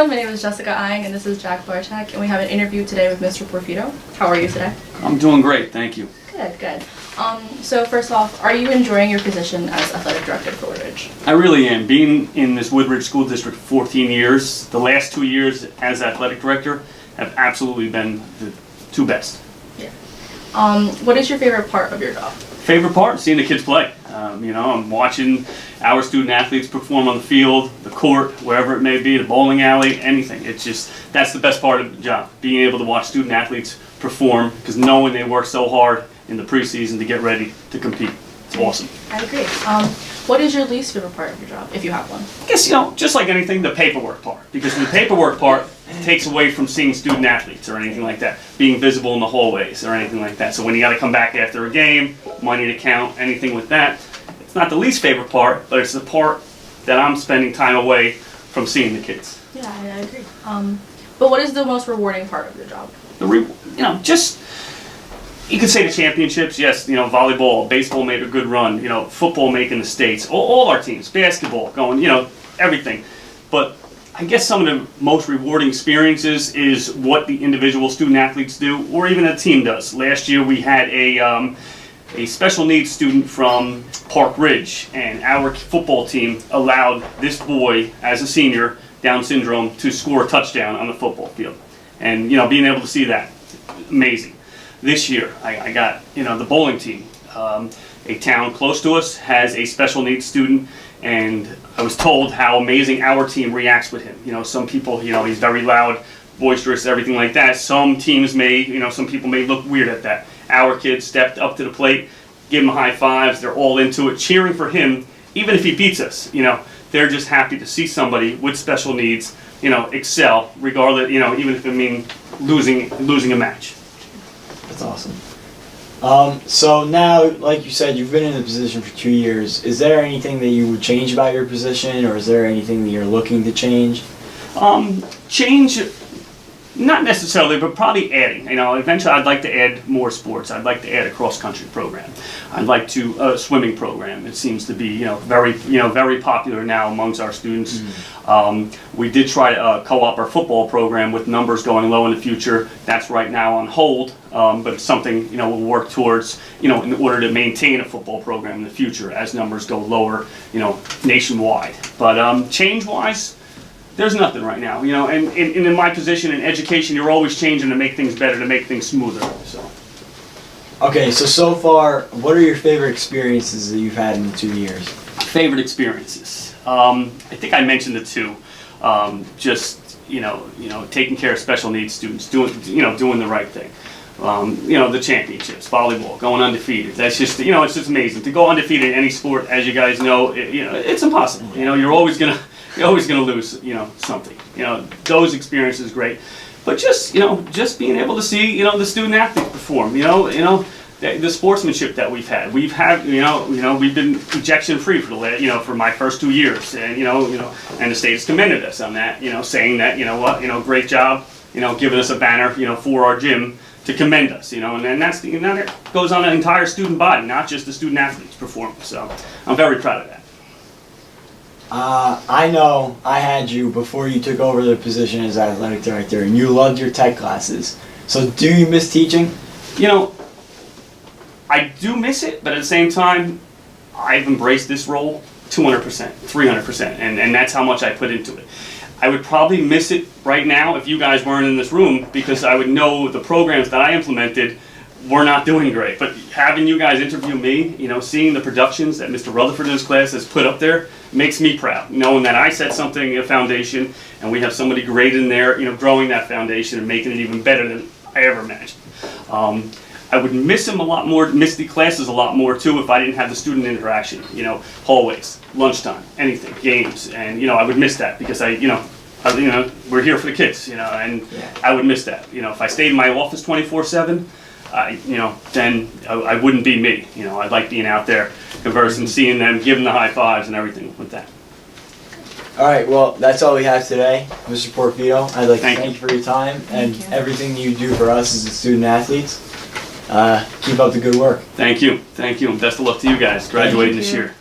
everyone, my name is Jessica Ing and this is Jack Barchak, and we have an interview today with Mr. Porfido. How are you today? I'm doing great, thank you. Good, good. So first off, are you enjoying your position as athletic director for Woodridge? I really am. Being in this Woodridge School District for 14 years, the last 2 years as athletic director have absolutely been the two best. Yeah. What is your favorite part of your job? Favorite part? Seeing the kids play. I'm watching our student athletes perform on the field, the court, wherever it may be, the bowling alley, anything. It's just, that's the best part of the job, being able to watch student athletes perform, because knowing they work so hard in the preseason to get ready to compete. It's awesome. I agree. What is your least favorite part of your job, if you have one? I guess, just like anything, the paperwork part. Because the paperwork part takes away from seeing student athletes or anything like that, being visible in the hallways or anything like that. So when you got to come back after a game, money to count, anything with that, it's not the least favorite part, but it's the part that I'm spending time away from seeing the kids. Yeah, I agree. But what is the most rewarding part of your job? You could say the championships, yes, volleyball, baseball made a good run, football making the states, all our teams, basketball going, everything. But I guess some of the most rewarding experiences is what the individual student athletes do, or even a team does. Last year we had a special needs student from Park Ridge, and our football team allowed this boy, as a senior, Down syndrome, to score a touchdown on the football field. And being able to see that, amazing. This year, I got, the bowling team. A town close to us has a special needs student, and I was told how amazing our team reacts with him. Some people, he's very loud, boisterous, everything like that. Some teams may, some people may look weird at that. Our kids stepped up to the plate, give him high fives, they're all into it, cheering for him, even if he beats us. They're just happy to see somebody with special needs, excel, regardless, even if it means losing a match. That's awesome. So now, like you said, you've been in the position for 2 years. Is there anything that you would change about your position, or is there anything that you're looking to change? Change, not necessarily, but probably adding. Eventually I'd like to add more sports. I'd like to add a cross-country program. I'd like to a swimming program. It seems to be very popular now amongst our students. Mm-hmm. We did try to co-op our football program with numbers going low in the future. That's right now on hold, but it's something we'll work towards in order to maintain a football program in the future as numbers go lower nationwide. But change-wise, there's nothing right now, and in my position in education, you're always changing to make things better, to make things smoother. So. Okay, so far, what are your favorite experiences that you've had in the 2 years? Favorite experiences. I think I mentioned the two. Taking care of special needs students, doing the right thing. The championships, volleyball, going undefeated. That's just, it's just amazing to go undefeated in any sport. As you guys know, it's impossible. You're always gonna lose, something. Those experiences great. But just being able to see, the student athletes perform, the sportsmanship that we've had. We've been ejection free for the last, for my first 2 years, and and the state has commended us on that, saying that, great job, giving us a banner, for our gym to commend us, and then that goes on an entire student body, not just the student athletes performance. So I'm very proud of that. I know I had you before you took over the position as athletic director, and you loved your tech classes. So do you miss teaching? I do miss it, but at the same time, I've embraced this role 200%, 300%, and that's how much I put into it. I would probably miss it right now if you guys weren't in this room, because I would know the programs that I implemented were not doing great. But having you guys interview me, seeing the productions that Mr. Rutherford and his class has put up there makes me proud, knowing that I set something, a foundation, and we have somebody great in there, growing that foundation and making it even better than I ever imagined. I would miss him a lot more, miss the classes a lot more too, if I didn't have the student interaction, hallways, lunchtime, anything, games, and I would miss that because we're here for the kids, and yeah. I would miss that. If I stayed in my office 24/7, then I wouldn't be me. I'd like being out there, conversing, seeing them, giving the high fives and everything with that. All right, well, that's all we have today, Mr. Porfido. I'd like to thank you for your time and everything you do for us as the student athletes. Keep up the good work. Thank you, and best of luck to you guys graduating this year.